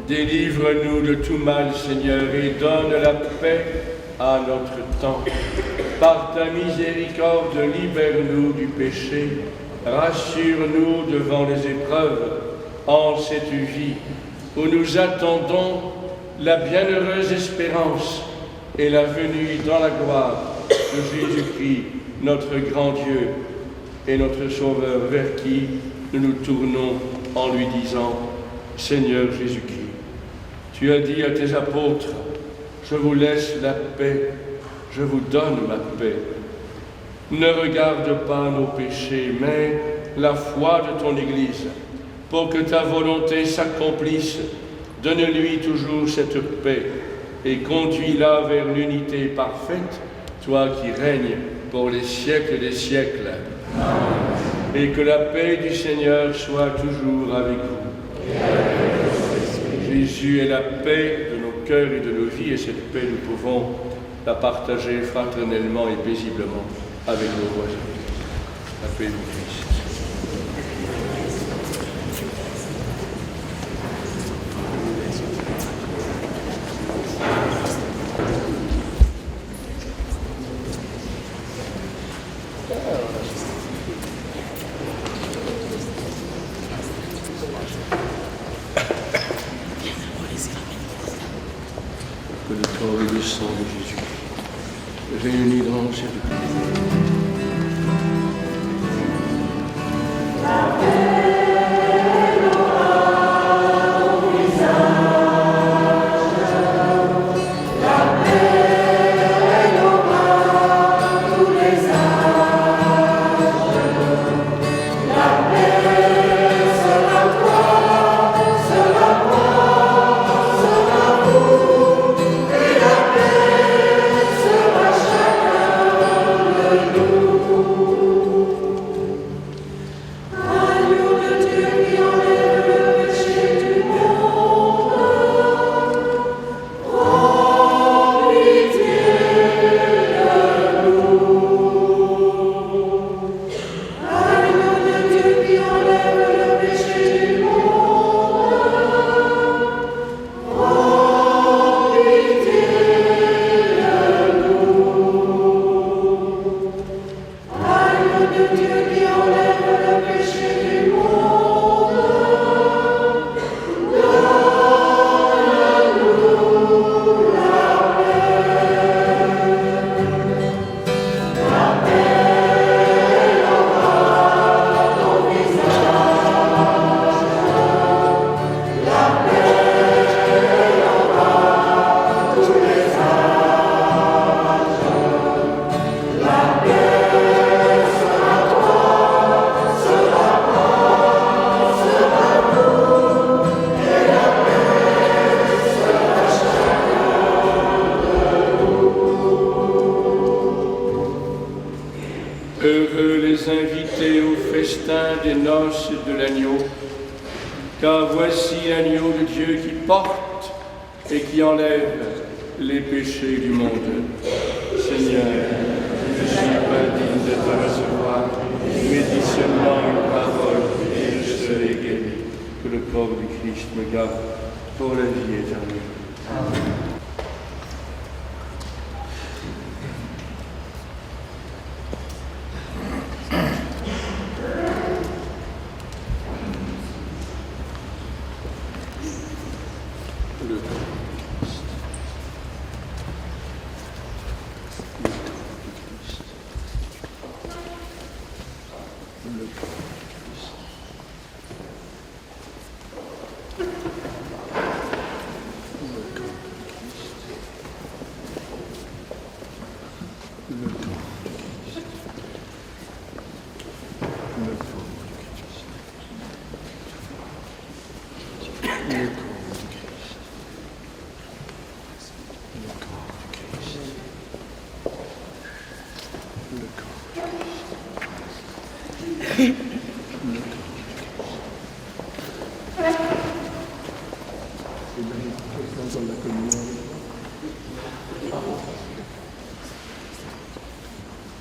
Délivre-nous de tout mal, Seigneur, et donne la paix à notre temps. Par ta miséricorde, libère-nous du péché. Rassure-nous devant les épreuves en cette vie où nous attendons la bienheureuse espérance et la venue dans la gloire de Jésus-Christ, notre grand Dieu et notre Sauveur, vers qui nous nous tournons en lui disant: Seigneur Jésus-Christ, tu as dit à tes apôtres: je vous laisse la paix, je vous donne ma paix. Ne regarde pas nos péchés, mais la foi de ton Église, pour que ta volonté s'accomplisse. Donne-lui toujours cette paix et conduis-la vers l'unité parfaite, toi qui règnes pour les siècles des siècles. Amen. Et que la paix du Seigneur soit toujours avec vous. Jésus est la paix de nos cœurs et de nos vies, et cette paix, nous pouvons la partager fraternellement et paisiblement avec nos voisins. La paix du Christ. Que le corps et le sang de Jésus, réunis dans cette Heureux les invités au festin des noces de l'agneau, car voici l'agneau de Dieu qui porte et qui enlève les péchés du monde. Seigneur, je ne suis pas digne de te recevoir, mais dis seulement une parole et je serai guéri. Que le corps du Christ me garde pour la vie éternelle. Amen.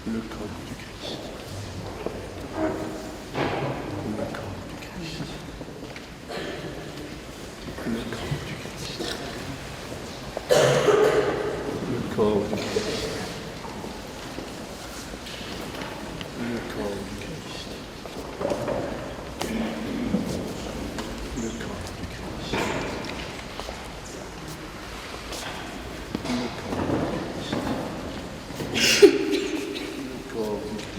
Le corps du Christ. corps du Christ. Le corps du Christ. Le corps du Christ. Le corps du Christ. Le corps du Christ.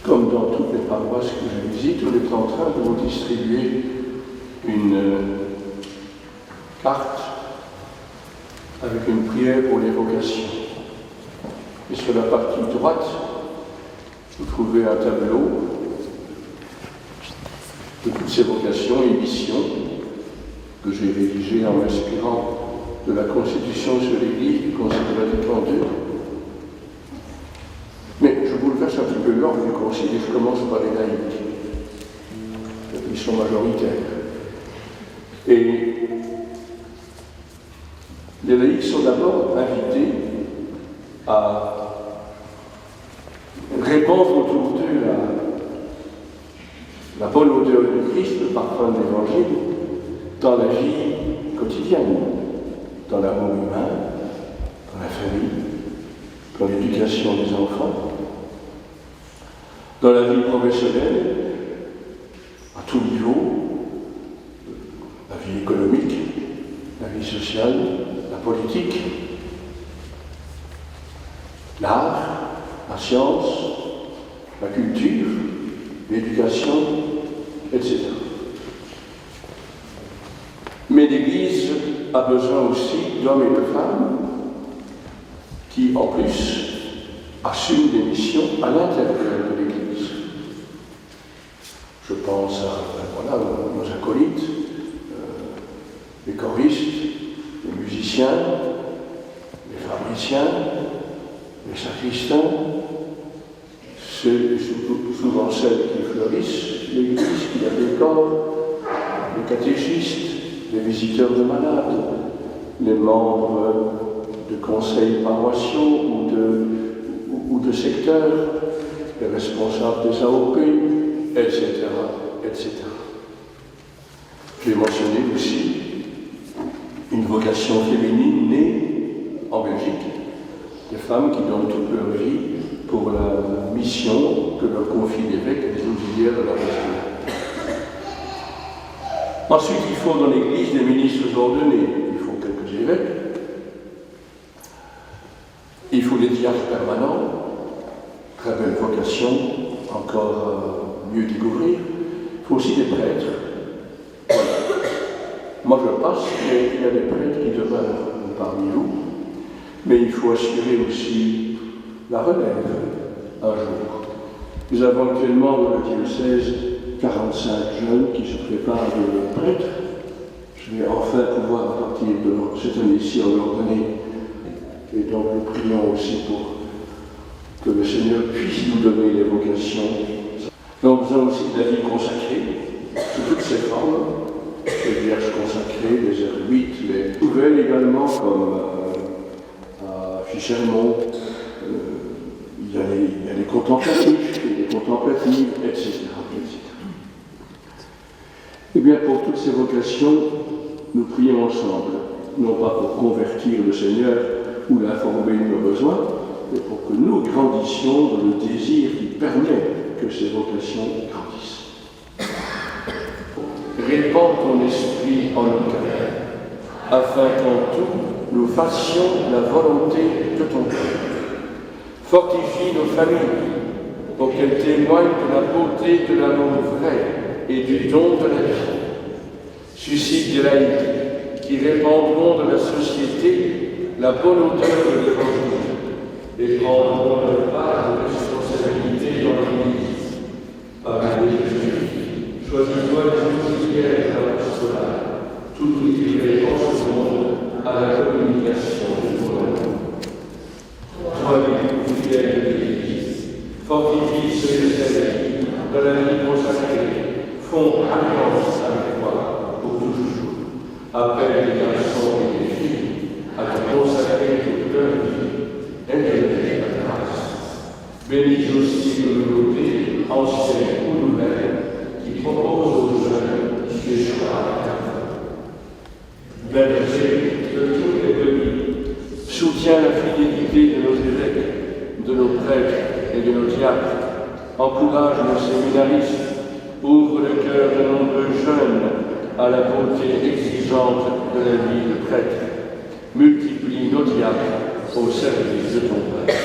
Comme dans toutes les paroisses que je visite, on est en train de vous distribuer une carte avec une prière pour les vocations. Et sur la partie droite, vous trouvez un tableau de toutes ces vocations et missions que j'ai rédigé en m'inspirant de la Constitution sur l'Église du Concile Vatican II. Mais je bouleverse un petit peu l'ordre du Concile et je commence par les laïcs. Ils sont majoritaires. Et les laïcs sont d'abord invités à répandre autour d'eux la bonne odeur du Christ, le parfum de l'Évangile, dans la vie quotidienne, dans l'amour humain, dans la famille, dans l'éducation des enfants, dans la vie professionnelle, à tout niveau, la vie économique, la vie sociale, la politique, l'art, la science, la culture, l'éducation, etc. Mais l'Église a besoin aussi d'hommes et de femmes qui, en plus, assument des missions à l'intérieur de l'Église. Je pense à nos acolytes, les choristes, les musiciens, les pharmaciens, les sacristains, souvent celles qui fleurissent, l'Église qui la décore, les catéchistes, les visiteurs de malades, les membres de conseils paroissiaux ou de secteurs, les responsables des AOP, etc., etc. J'ai mentionné aussi une vocation féminine née en Belgique, des femmes qui donnent toute leur vie pour la mission que leur confie l'évêque et les auxiliaires de la pastorale. Ensuite, il faut dans l'Église des ministres ordonnés, il faut quelques évêques, il faut des diacres permanents, vocations encore mieux découvrir. Il faut aussi des prêtres. Voilà. Moi je passe, mais il y a des prêtres qui demeurent parmi vous. Mais il faut assurer aussi la relève un jour. Nous avons actuellement dans le diocèse 45 jeunes qui se préparent de prêtres. Je vais enfin pouvoir, à partir de cette année-ci, en ordonner. Et donc nous prions aussi pour que le Seigneur puisse nous donner les vocations. Donc nous avons aussi la vie consacrée, sous toutes ses formes, les vierges consacrées, les ermites, les nouvelles également, comme à Fichermont. Il y a les contemplatifs, et les contemplatives, etc. Eh bien, pour toutes ces vocations, nous prions ensemble, non pas pour convertir le Seigneur ou l'informer de nos besoins, mais pour que nous grandissions dans le désir qui permet que ces vocations grandissent. Répands ton esprit en nos cœurs, afin qu'en tout nous fassions la volonté de ton cœur. Fortifie nos familles pour qu'elles témoignent de la beauté de l'amour vrai et du don de la vie. Suscite des laïcs qui répandront dans la société la bonne odeur de l'Évangile et prendront leur part de responsabilité dans l'Église. Parmi les Juifs, choisis-toi les auxiliaires à l'apostolat, toutes les réponses du monde à la communication du monde. Toi, les fidèles de l'Église, fortifie ceux et celles qui, dans la vie consacrée, font alliance avec toi pour toujours. Appelle les garçons et les filles à te consacrer toute leur vie et de ta grâce. Bénis aussi nos communautés, anciennes ou nouvelles, qui proposent aux jeunes des choix berger de toutes les pays, soutiens la fidélité de nos évêques, de nos prêtres et de nos diacres, encourage nos séminaristes, ouvre le cœur de nombreux jeunes à la beauté exigeante de la vie de prêtre, multiplie nos diacres au service de ton Père.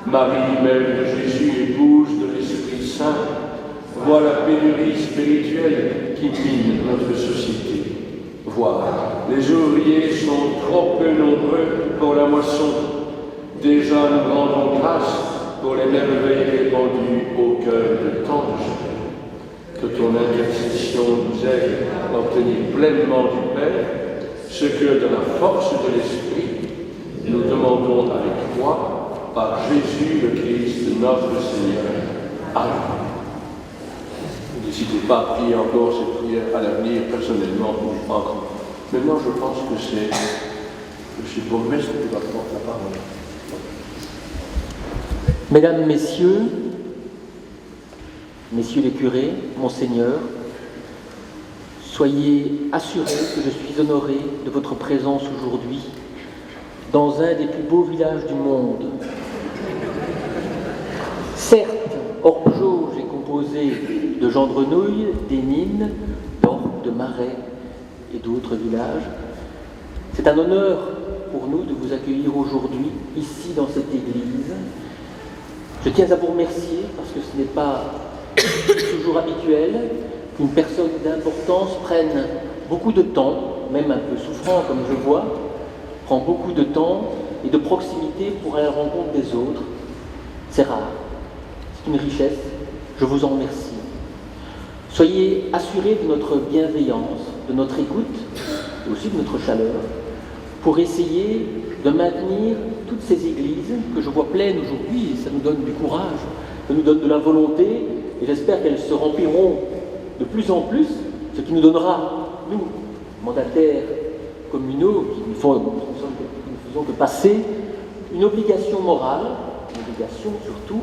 Marie, Mère de Jésus, épouse de l'Esprit Saint, vois la pénurie spirituelle qui mine notre société. Vois, les ouvriers sont trop peu nombreux pour la moisson. Déjà nous rendons grâce pour les merveilles répandues au cœur de tant de gens. Que ton intercession nous aide à obtenir pleinement du Père ce que, de la force de l'Esprit, nous demandons avec toi par Jésus le Christ, notre Seigneur. Amen. N'hésitez pas à prier encore cette prière à l'avenir, personnellement ou encore. Maintenant, je pense que c'est M. Bourgmestre qui va prendre la parole. Mesdames, Messieurs les curés, Monseigneur, soyez assurés que je suis honoré de votre présence aujourd'hui dans un des plus beaux villages du monde. Certes, Orgeauge est composé de Gendrenouille, d'Hénine, d'Orbe, de Marais et d'autres villages. C'est un honneur pour nous de vous accueillir aujourd'hui, ici dans cette église. Je tiens à vous remercier parce que ce n'est pas toujours habituel qu'une personne d'importance prenne beaucoup de temps, même un peu souffrant comme je vois, prend beaucoup de temps et de proximité pour aller à la rencontre des autres. C'est rare, c'est une richesse, je vous en remercie. Soyez assurés de notre bienveillance, de notre écoute et aussi de notre chaleur pour essayer de maintenir toutes ces églises que je vois pleines aujourd'hui, et ça nous donne du courage, ça nous donne de la volonté, et j'espère qu'elles se rempliront de plus en plus, ce qui nous donnera, nous, mandataires communaux, qui ne faisons que passer, une obligation morale, une obligation surtout,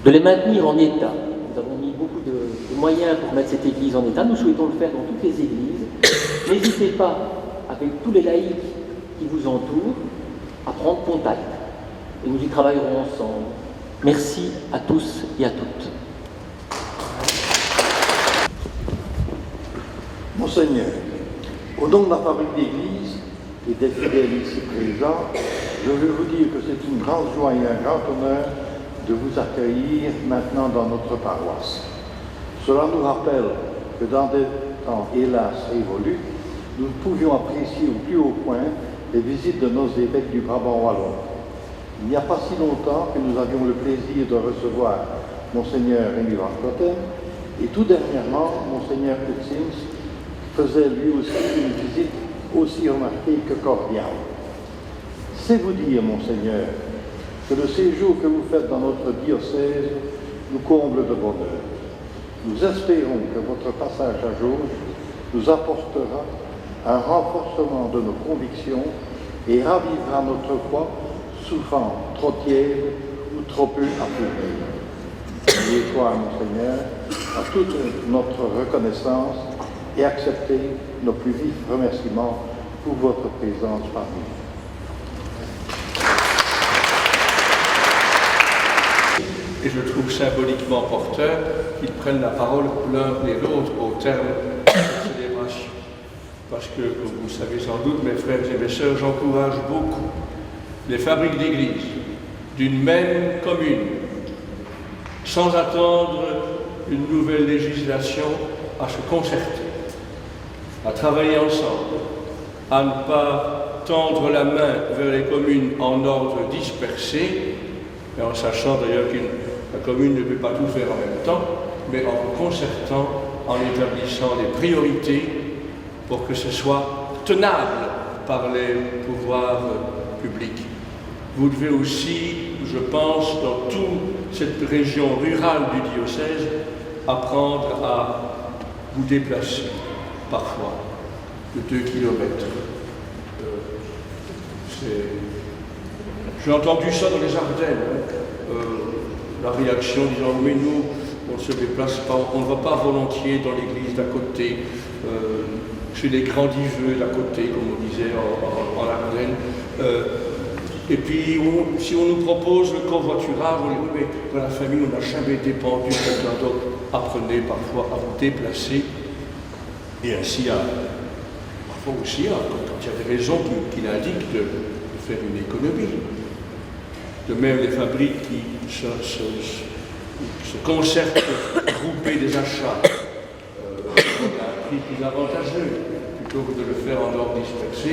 de les maintenir en état. Nous avons mis beaucoup de moyens pour mettre cette église en état, nous souhaitons le faire dans toutes les églises. N'hésitez pas, avec tous les laïcs qui vous entourent, à prendre contact, et nous y travaillerons ensemble. Merci à tous et à toutes. Monseigneur, au nom de la famille d'Église et des fidèles ici présents, je veux vous dire que c'est une grande joie et un grand honneur de vous accueillir maintenant dans notre paroisse. Cela nous rappelle que dans des temps hélas révolus, nous pouvions apprécier au plus haut point les visites de nos évêques du Brabant wallon. Il n'y a pas si longtemps que nous avions le plaisir de recevoir Monseigneur Rémy Van Cloten et tout dernièrement Monseigneur Hutzins faisait lui aussi une visite aussi remarquée que cordiale. C'est vous dire, Monseigneur, que le séjour que vous faites dans notre diocèse nous comble de bonheur. Nous espérons que votre passage à Jauge nous apportera un renforcement de nos convictions et ravivera notre foi souffrant trop tiède ou trop peu approuvée. Ayez foi, Monseigneur, à toute notre reconnaissance et acceptez nos plus vifs remerciements pour votre présence parmi nous. Et je trouve symboliquement porteur qu'ils prennent la parole l'un et l'autre au terme de cette célébration. Parce que, comme vous le savez sans doute, mes frères et mes sœurs, j'encourage beaucoup les fabriques d'église d'une même commune, sans attendre une nouvelle législation, à se concerter, à travailler ensemble, à ne pas tendre la main vers les communes en ordre dispersé, et en sachant d'ailleurs que la commune ne peut pas tout faire en même temps, mais en vous concertant, en établissant des priorités pour que ce soit tenable par les pouvoirs publics. Vous devez aussi, je pense, dans toute cette région rurale du diocèse, apprendre à vous déplacer, parfois, de 2 kilomètres. J'ai entendu ça dans les Ardennes, la réaction disant « mais nous, on ne se déplace pas, on ne va pas volontiers dans l'église d'à côté, chez les grands diveux d'à côté, comme on disait en Ardennes. Et puis, si on nous propose le covoiturage, on dit « mais dans la famille, on n'a jamais dépendu quelqu'un d'autre. » Apprenez parfois à vous déplacer et ainsi parfois aussi, quand il y a des raisons qui l'indiquent, de faire une économie. De même, les fabriques qui se concertent pour grouper des achats à un prix plus avantageux, plutôt que de le faire en ordre dispersé,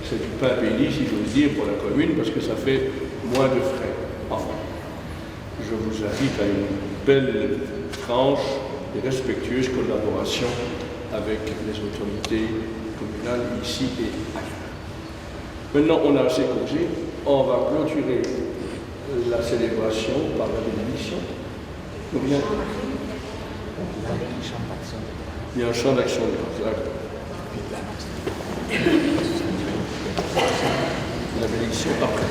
c'est du pain béni, si j'ose dire, pour la commune, parce que ça fait moins de frais. Enfin, je vous invite à une belle, franche et respectueuse collaboration avec les autorités communales ici et ailleurs. Maintenant, on a assez causé, on va clôturer la célébration par la bénédiction. Il y a un chant d'action de grâce. La bénédiction après.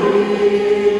Glory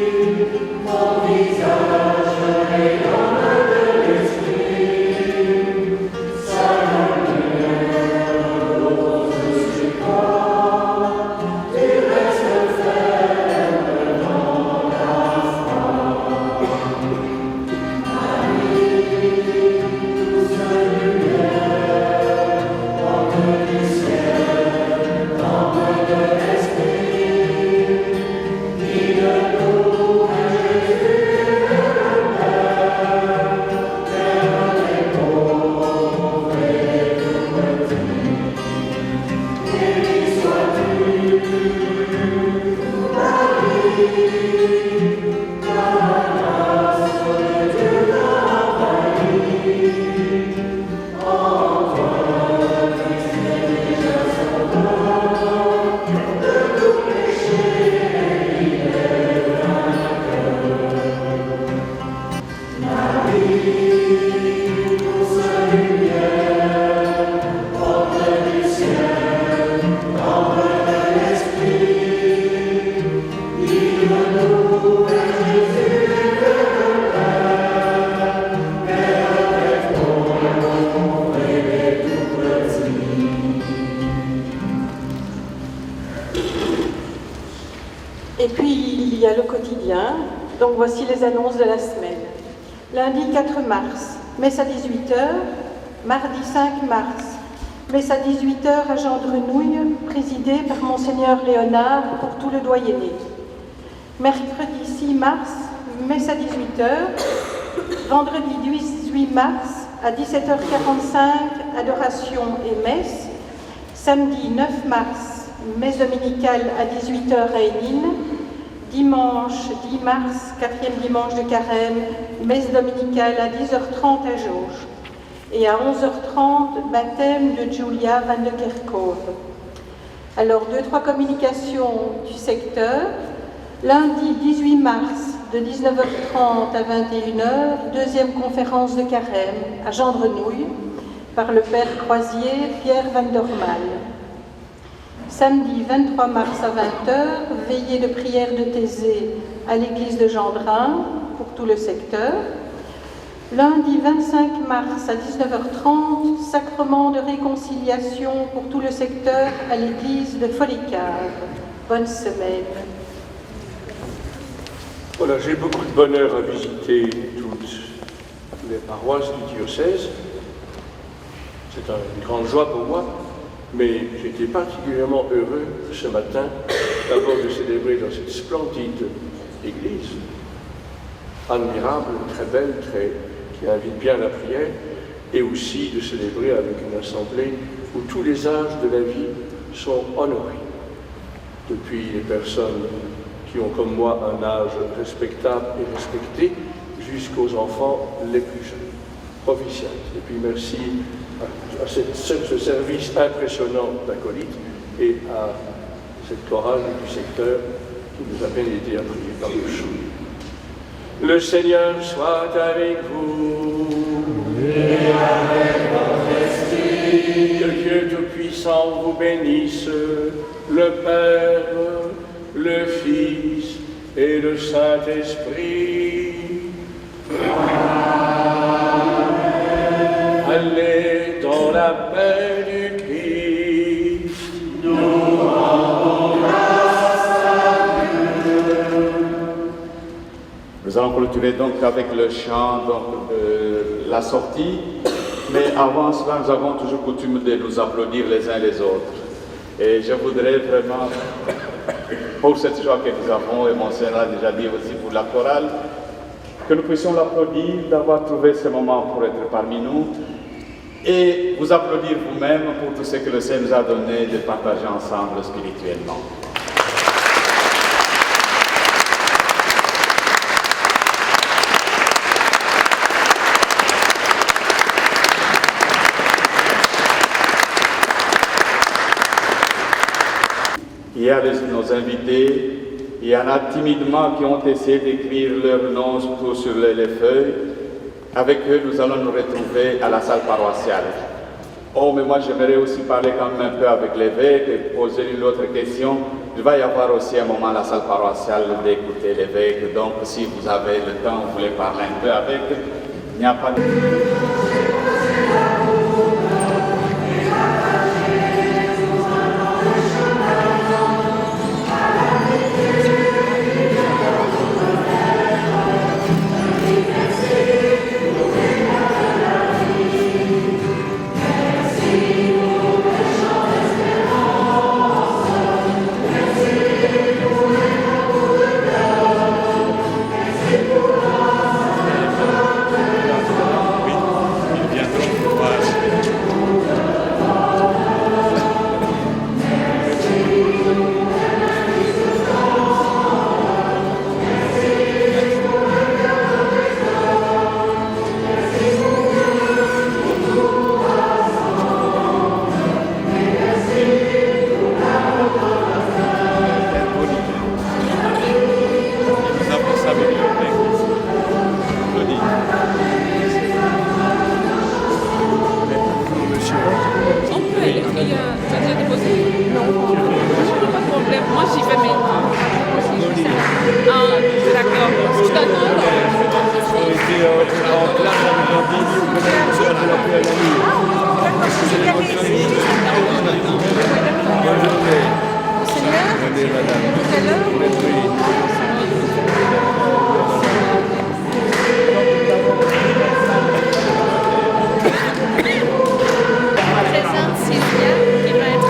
Et puis il y a le quotidien. Donc voici les annonces de la semaine. Lundi 4 mars, messe à 18h. Mardi 5 mars, messe à 18h à Gendrenouille, présidée par Monseigneur Léonard pour tout le doyenné. Mercredi 6 mars, messe à 18h. Vendredi 18 mars, à 17h45, adoration et messe. Samedi 9 mars, messe dominicale à 18h à Hénin. Dimanche 10 mars, 4e dimanche de carême, messe dominicale à 10h30 à Jauge. Et à 11h30, baptême de Julia van de Kerkhove. Alors, 2-3 communications du secteur. Lundi 18 mars, de 19h30 à 21h, deuxième conférence de carême à Gendrenouille, par le Père Croisier Pierre van der Maal. Samedi 23 mars à 20h, veillée de prière de Thésée à l'église de Gendrin, pour tout le secteur. Lundi 25 mars à 19h30, sacrement de réconciliation pour tout le secteur à l'église de Folicave. Bonne semaine. Voilà, j'ai beaucoup de bonheur à visiter toutes les paroisses du diocèse. C'est une grande joie pour moi, mais j'étais particulièrement heureux ce matin d'abord de célébrer dans cette splendide église, admirable, très belle, qui invite bien à la prière, et aussi de célébrer avec une assemblée où tous les âges de la vie sont honorés. Depuis les personnes qui ont comme moi un âge respectable et respecté, jusqu'aux enfants les plus jeunes. Officiels. Et puis merci à ce service impressionnant d'acolytes et à cette chorale du secteur qui nous a bien aidé à prier par le chant. Le Seigneur soit avec vous. Et avec votre esprit. Que Dieu Tout-Puissant vous bénisse, le Père, le Fils et le Saint-Esprit. Allez dans la paix du Christ. Nous rendons grâce à Dieu. Nous allons clôturer donc avec le chant la sortie, mais avant cela, nous avons toujours coutume de nous applaudir les uns les autres. Et je voudrais vraiment, pour cette joie que nous avons, et Monseigneur a déjà dit aussi pour la chorale, que nous puissions l'applaudir d'avoir trouvé ce moment pour être parmi nous et vous applaudir vous-même pour tout ce que le Seigneur nous a donné de partager ensemble spirituellement. Il y a nos invités, il y en a timidement qui ont essayé d'écrire leur nom sur les feuilles. Avec eux, nous allons nous retrouver à la salle paroissiale. Oh, mais moi j'aimerais aussi parler quand même un peu avec l'évêque et poser une autre question. Il va y avoir aussi un moment à la salle paroissiale d'écouter l'évêque. Donc si vous avez le temps, vous voulez parler un peu avec, il n'y a pas de... madame. Tout à l'heure. Présente Sylvia qui va être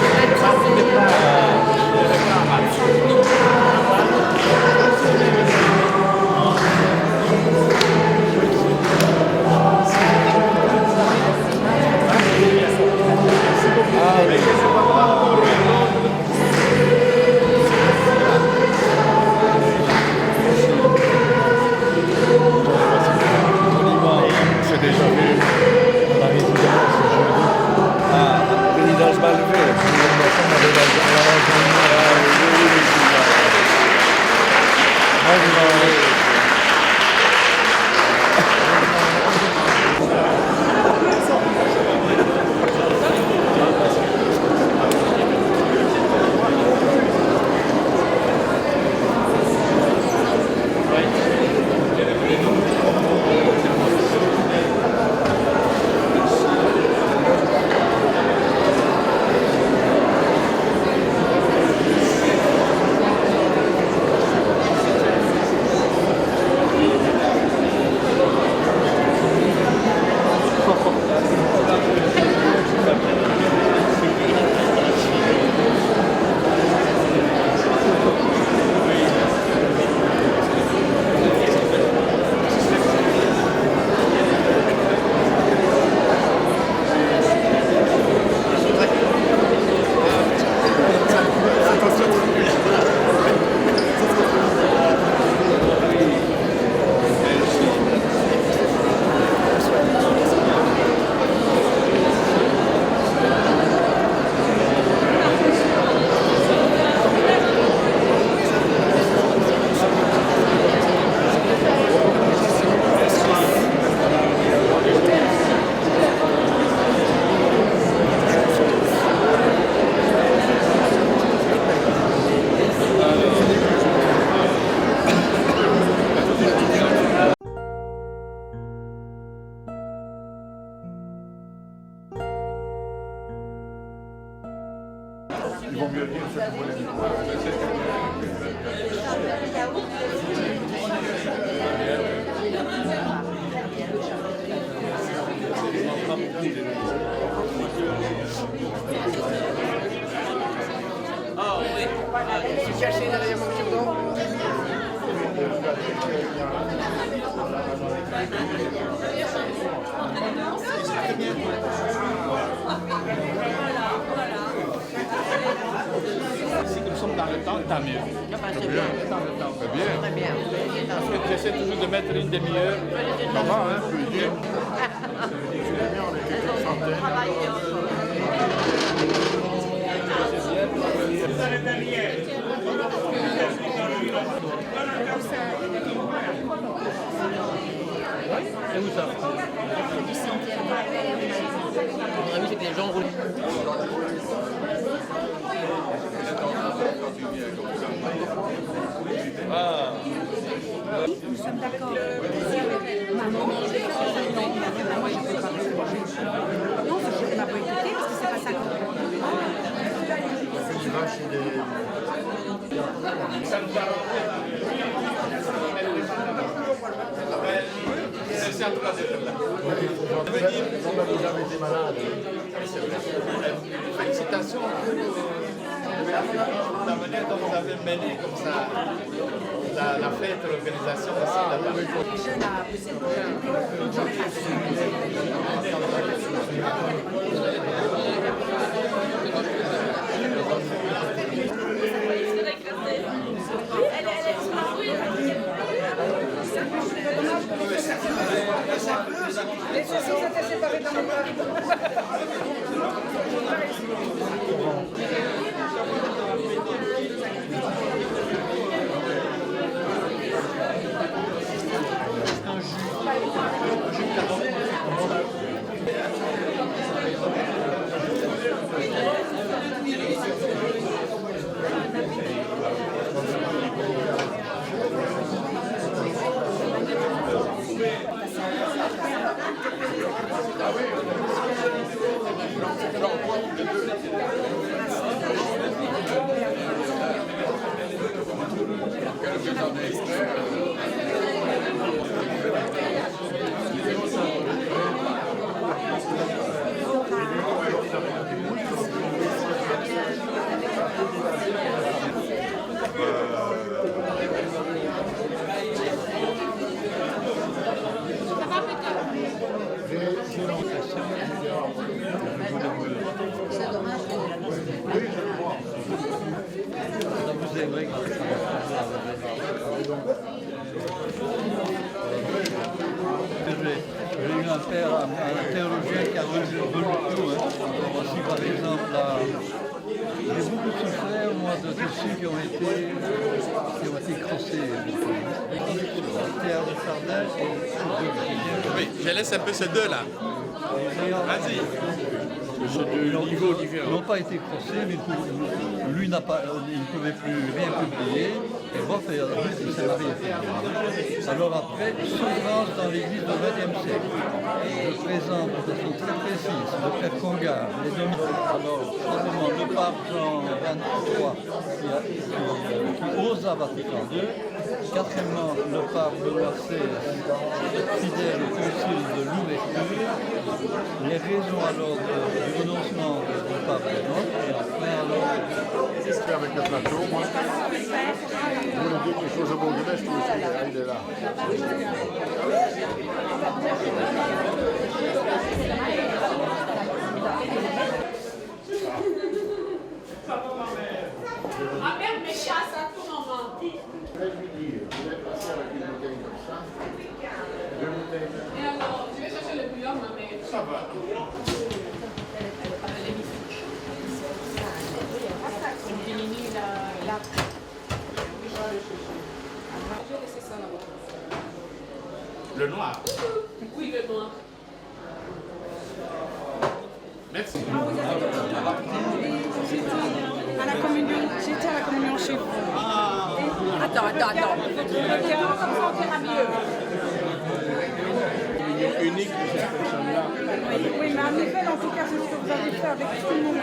C'est déjà vu. Ah, résidence Malvée. Si nous sommes dans le temps, tant mieux. C'est bien. Dans le temps. C'est bien. Très bien. Parce que tu essaies toujours de mettre une demi-heure. Ça va, hein, plaisir. On est quelques centaines. C'est où ça? Mon ami, c'est que les gens roulent. Ah. Nous sommes d'accord. Maman, moi je peux pas. Non, je ne m'a pas écouté parce que c'est pas ça qu'on Tu vas chez des... C'est en tout cas d'être là. Vous avez été malade. Félicitations pour la manière dont vous avez mené comme ça la fête, l'organisation aussi là-bas. J'ai eu un père, un théologien qui a relevé tout. Voici par exemple, j'ai beaucoup souffert moi de ceux qui ont été crossés. Le théâtre de Sardaigne et Oui, je laisse un peu ces deux-là. Vas-y. Ils n'ont pas été crossés, mais lui il ne pouvait plus rien publier. Et bon, il s'est marié. Alors après, souffrance dans l'église du XXe siècle. Je présente de façon très précise le frère Congar, les dominicains. Alors, simplement, le pape Jean XXIII qui osa Vatican II. Quatrièmement, le pape Benoît XVI, fidèle au concile de l'ouverture. Les raisons alors du renoncement du pape Benoît. Et après, alors. C'est avec le plateau, moi. Je voulais dire quelque chose à Bourguenais, je trouve qu'il est là. Ah merde, mes chats, ça tourne en menti. Je vais lui dire, je vais passer avec une bouteille comme ça. Deux bouteilles. Et alors, je vais chercher le bouillon, ma mère. Ça va. On diminue la... Je vais laisser ça là-bas. Le noir. Oui, le noir. Merci. À la communion, j'étais à la communion chez vous. Attends. Regarde, comme ça on verra mieux. Unique de cette personne-là. Oui, mais à nouvelle, en tout cas, c'est ce que vous avez fait avec tout le monde.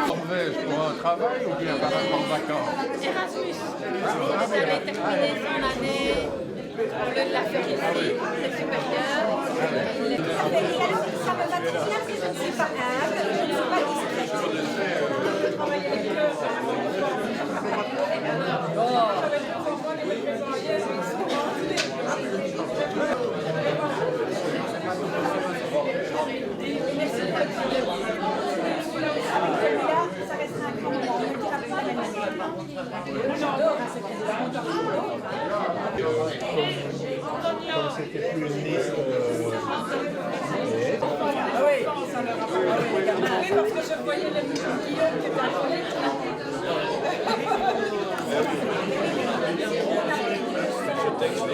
Norvège pour un travail ou bien par rapport aux vacances? Erasmus. Vous avez terminé son année au lieu de la faire ici, c'est supérieur. Ça me va très bien que je ne suis pas humble, je ne suis pas discrète. Je travaille avec ça restera un grand moment. Comme c'était plus une liste. Ah oui, ça me rappelle. Oui, parce que je voyais le Guillaume qui était à côté. Ce texte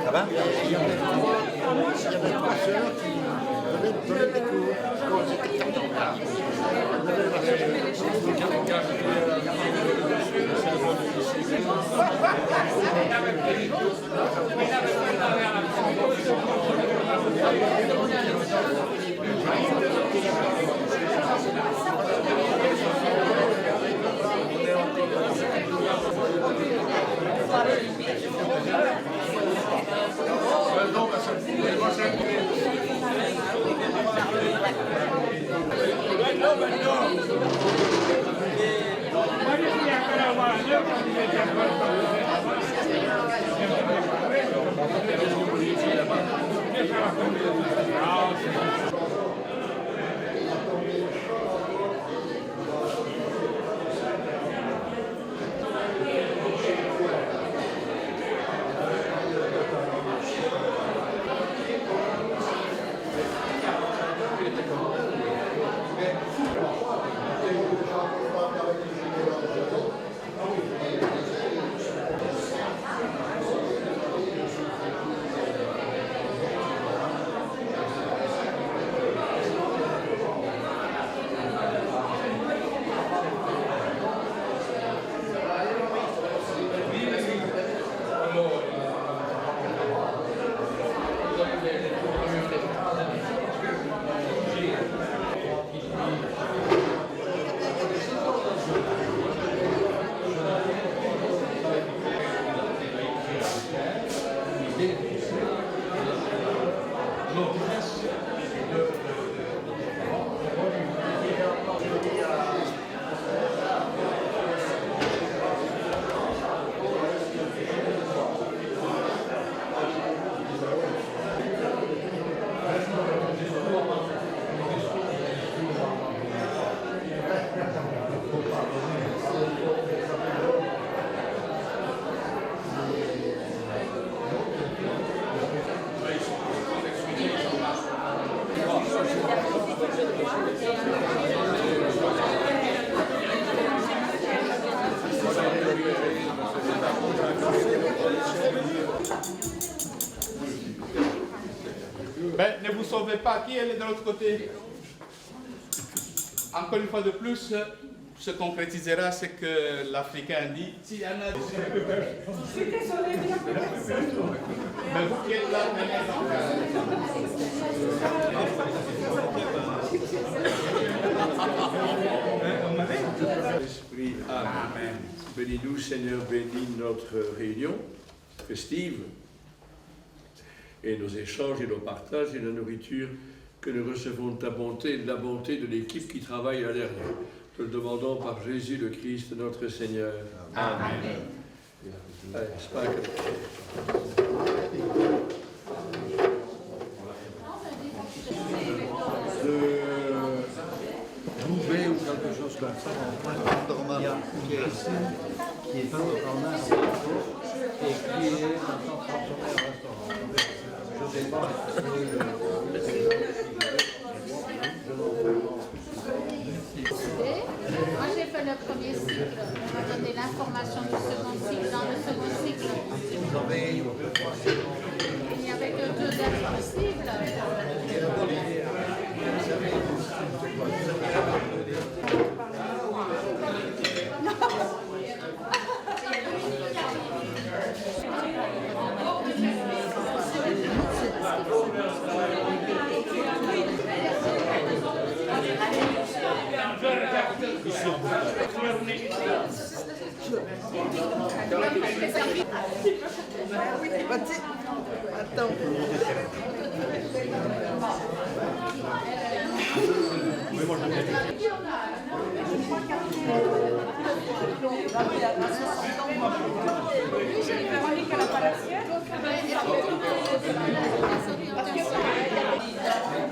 ça va? Il y avait trois sœurs qui donnaient des cours. Ben, ne vous sauvez pas, qui est de l'autre côté? Encore une fois de plus, se concrétisera ce que l'Africain dit. S'il y en a... Je suis désolée, mais il n'y a plus personne. Mais vous qui êtes là, Esprit, Amen. Bénis-nous, Seigneur, bénis notre réunion festive et nos échanges et nos partages et la nourriture que nous recevons de ta bonté et de la bonté de l'équipe qui travaille à derrière. Te le demandons par Jésus le Christ, notre Seigneur. Amen. Allez, j'espère que... Bouvet ou quelque chose comme ça, il y a une piscine qui est en un restaurant et qui est maintenant transformée en restaurant. Je ne sais pas. Moi j'ai fait le premier cycle, on m'a donné l'information du second cycle. Dans le second cycle, il n'y avait que 2 dates possibles. Attends.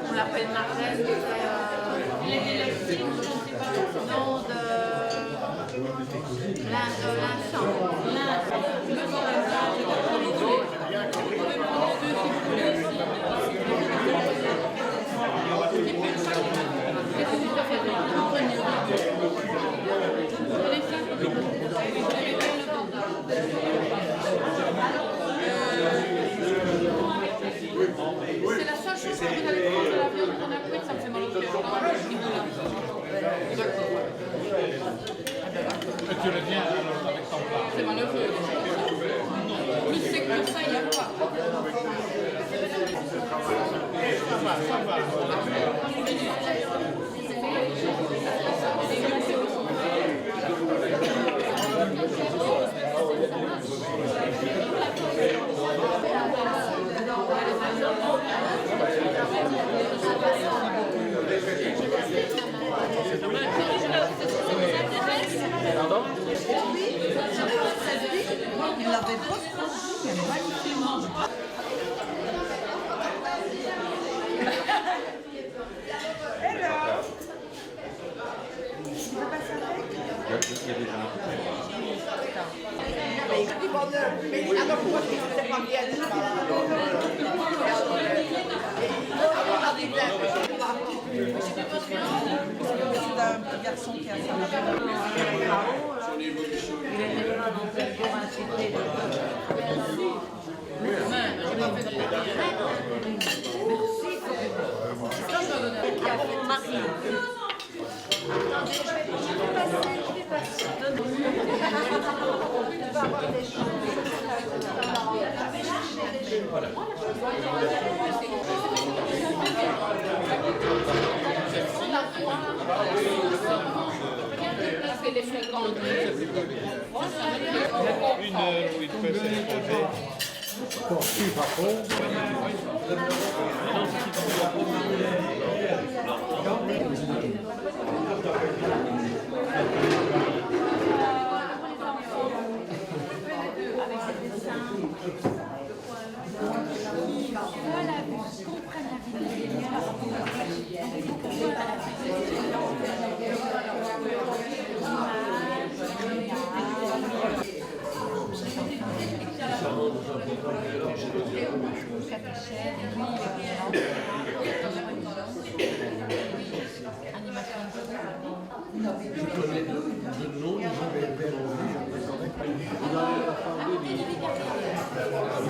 On l'appelle Marlène, nom de l'Inchamp. C'est la seule chose que vous allez prendre de la viande qu'on a pris, ça me fait mal au cœur. tu reviens alors avec ton plat. C'est malheureux. Plus c'est que ça, il n'y a pas. Ça va. Il l'avait pas franchi, magnifiquement. C'est un petit garçon qui a ça. Une heure où il peut s'exposer. Vous avez la famille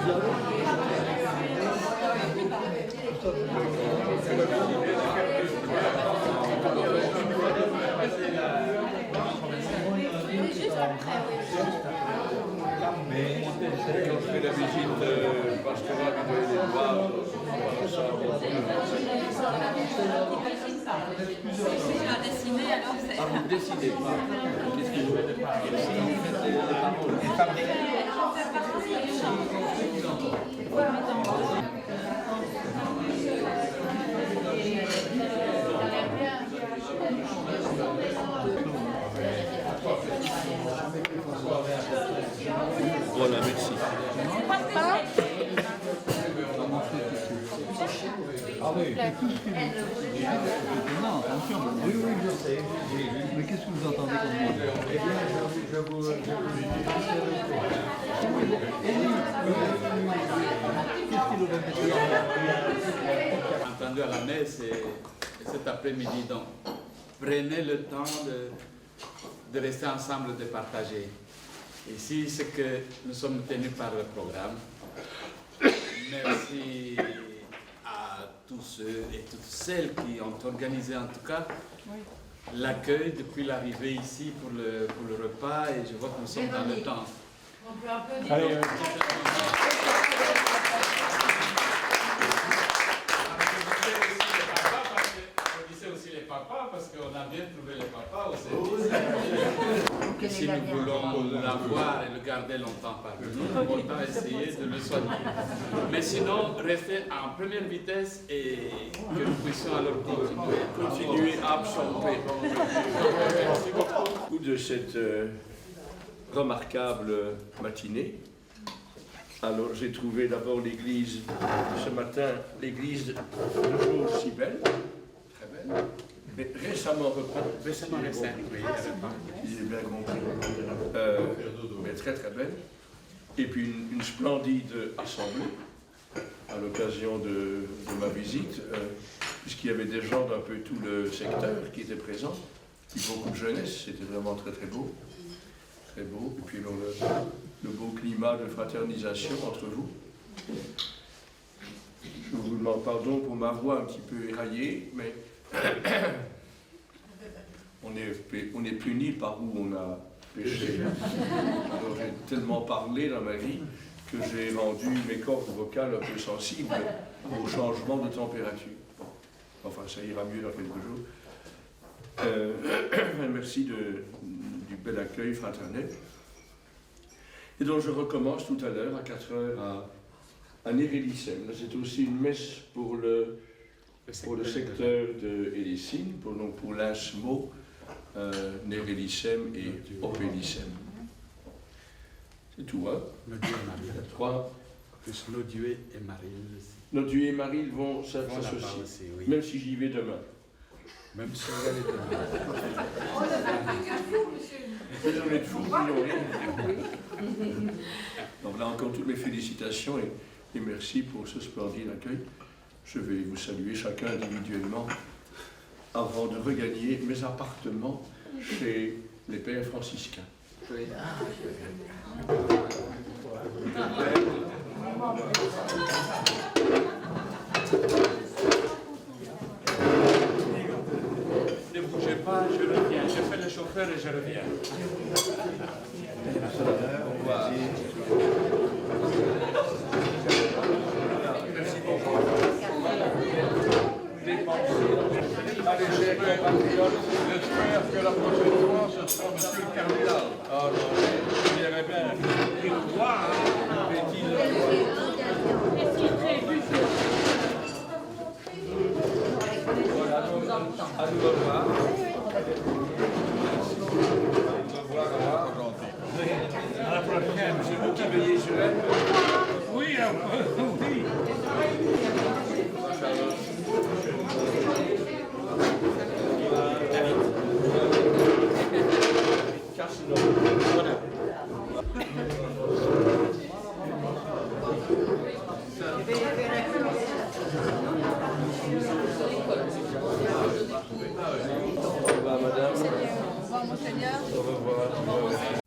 Juste après, Mais quand je fais la visite pastorale du Doyen des Loirs, tu vas dessiner alors c'est... vous ne décidez pas. Qu'est-ce que vous faites? Voilà, merci. Ah oui, c'est tout ce que vous... Non, attention. Oui, oui, je sais. Mais qu'est-ce que vous entendez comme mot? Eh bien, je vous qu'est-ce qu'il aurait fait? Entendu à la messe cet après-midi, donc prenez le temps de rester ensemble, de partager. Ici, c'est que nous sommes tenus par le programme. Merci à tous ceux et toutes celles qui ont organisé en tout cas l'accueil depuis l'arrivée ici pour le repas, et je vois que nous sommes dans le temps. On peut applaudir. Allez, applaudissez aussi les papas parce qu'on a bien trouvé les papas au service. Si nous voulons l'avoir et le garder longtemps parmi nous, autant essayer de le soigner. Mais sinon, restez en première vitesse et que nous puissions alors continuer à absorber. Merci beaucoup de cette remarquable matinée. Alors j'ai trouvé d'abord l'église, ce matin, l'église toujours si belle, très belle, mais récemment repeinte. Récemment repeinte, oui, il est bien compris, mais très très belle. Et puis une splendide assemblée à l'occasion de ma visite, puisqu'il y avait des gens d'un peu tout le secteur qui étaient présents, puis beaucoup de jeunesse, c'était vraiment très très beau. Très beau, et puis le beau climat de fraternisation entre vous. Je vous demande pardon pour ma voix un petit peu éraillée, mais on est puni par où on a péché. Alors j'ai tellement parlé dans ma vie que j'ai rendu mes cordes vocales un peu sensibles au changement de température. Enfin, ça ira mieux dans quelques jours. Merci du bel accueil fraternel. Et donc je recommence tout à l'heure à 4h à Nérélicem. C'est aussi une messe pour le secteur de Hélicine, pour l'Insmo, Nérélicem et Opélicem. C'est tout, hein? Nodieu et Marie. Nodieu et Marie vont s'associer, oui. Même si j'y vais demain. Même si vous allez demain. On est de fous, donc là encore toutes mes félicitations et merci pour ce splendide accueil. Je vais vous saluer chacun individuellement avant de regagner mes appartements chez les pères franciscains. Ne bougez pas, je reviens. Je fais le chauffeur et je reviens. Au revoir. Merci beaucoup. Allez, chers compatriotes, J'espère que la prochaine fois, ce sera monsieur le cardinal. Ah non, je dirais bien. Voilà, à nous revoir. À la prochaine. C'est vous qui veillez sur elle? Oui, oui. Voilà. Au revoir, madame. Au revoir, monseigneur. Au revoir.